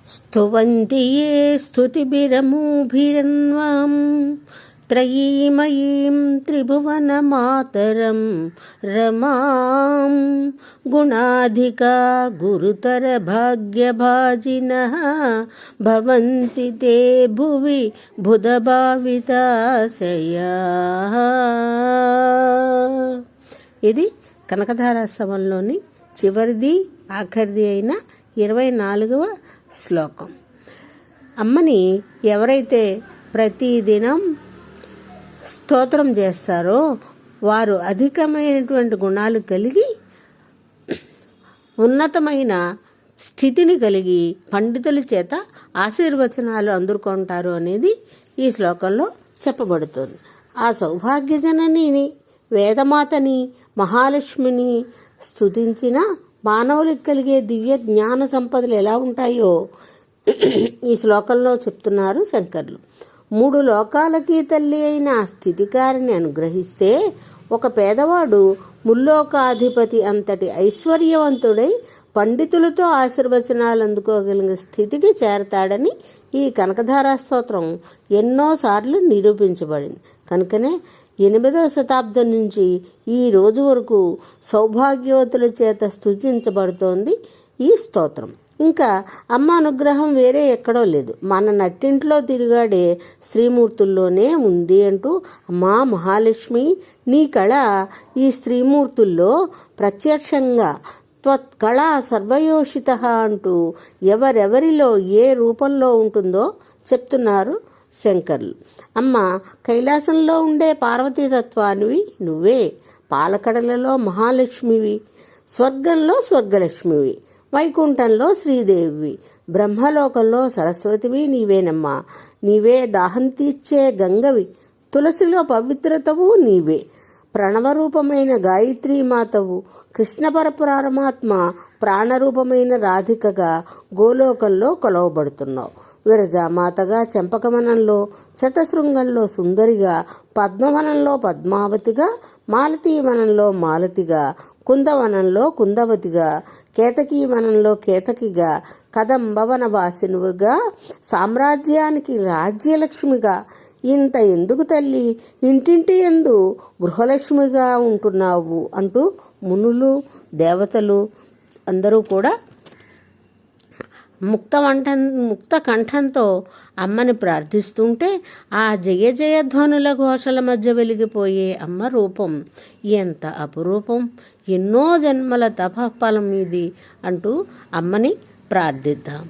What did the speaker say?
స్తువంతి ఏ స్తుతిభిరమూభిరన్వాం త్రయీమయీం త్రిభువనమాతరం రమాం గుణాధికా గురుతర భాగ్యభాజినః భవంతి తే భువి బుధభావితాశయాః. ఇది కనకధారాస్తవంలోని చివరిది ఆఖరిది అయిన 24వ శ్లోకం. అమ్మని ఎవరైతే ప్రతిదినం స్తోత్రం చేస్తారో వారు అధికమైనటువంటి గుణాలు కలిగి ఉన్నతమైన స్థితిని కలిగి పండితుల చేత ఆశీర్వచనాలు అందుకుంటారు అనేది ఈ శ్లోకంలో చెప్పబడుతుంది. ఆ సౌభాగ్యజనని వేదమాతని మహాలక్ష్మిని స్తుతించిన మానవులకు కలిగే దివ్య జ్ఞాన సంపదలు ఎలా ఉంటాయో ఈ శ్లోకంలో చెప్తున్నారు శంకర్లు. 3 లోకాలకి తల్లి అయిన స్థితికారిని అనుగ్రహిస్తే ఒక పేదవాడు ముల్లోకాధిపతి అంతటి ఐశ్వర్యవంతుడై పండితులతో ఆశీర్వచనాలు అందుకోగలిగిన స్థితికి చేరతాడని ఈ కనకధారా స్తోత్రం ఎన్నోసార్లు నిరూపించబడింది. కనుకనే 8వ శతాబ్దం నుంచి ఈ రోజు వరకు సౌభాగ్యవతుల చేత స్తుతించబడుతోంది ఈ స్తోత్రం. ఇంకా అమ్మ అనుగ్రహం వేరే ఎక్కడో లేదు, మన నట్టింట్లో తిరుగాడే స్త్రీమూర్తుల్లోనే ఉంది అంటూ, అమ్మా మహాలక్ష్మి నీ కళ ఈ స్త్రీమూర్తుల్లో ప్రత్యక్షంగా త్వత్కళ సర్వయోషిత అంటూ ఎవరెవరిలో ఏ రూపంలో ఉంటుందో చెప్తున్నారు శంకర్లు. అమ్మ కైలాసంలో ఉండే పార్వతీతత్వానివి నువ్వే, పాలకడలలో మహాలక్ష్మివి, స్వర్గంలో స్వర్గలక్ష్మివి, వైకుంఠంలో శ్రీదేవివి, బ్రహ్మలోకంలో సరస్వతివి నీవేనమ్మా. నీవే దాహం తీర్చే గంగవి, తులసిలో పవిత్రతవు నీవే, ప్రణవరూపమైన గాయత్రీమాతవు, కృష్ణ పరమాత్మ ప్రాణరూపమైన రాధికగా గోలోకంలో కొలవబడుతున్నావు. విరజామాతగా చెంపకవనంలో, శతశృంగంలో సుందరిగా, పద్మవనంలో పద్మావతిగా, మాలతీవనంలో మాలతిగా, కుందవనంలో కుందవతిగా, కేతకీవనంలో కేతకిగా, కదంబవన వాసినువుగా, సామ్రాజ్యానికి రాజ్యలక్ష్మిగా, ఇంత ఎందుకు తల్లి ఇంటింటి యందు గృహలక్ష్మిగా ఉంటున్నావు అంటూ మునులు దేవతలు అందరూ కూడా ముక్త కంఠంతో అమ్మని ప్రార్థిస్తుంటే ఆ జయ జయధ్వనుల ఘోషల మధ్య వెలిగిపోయే అమ్మ రూపం ఎంత అపురూపం, ఎన్నో జన్మల తపఫలం ఇది అంటూ అమ్మని ప్రార్థిద్దాం.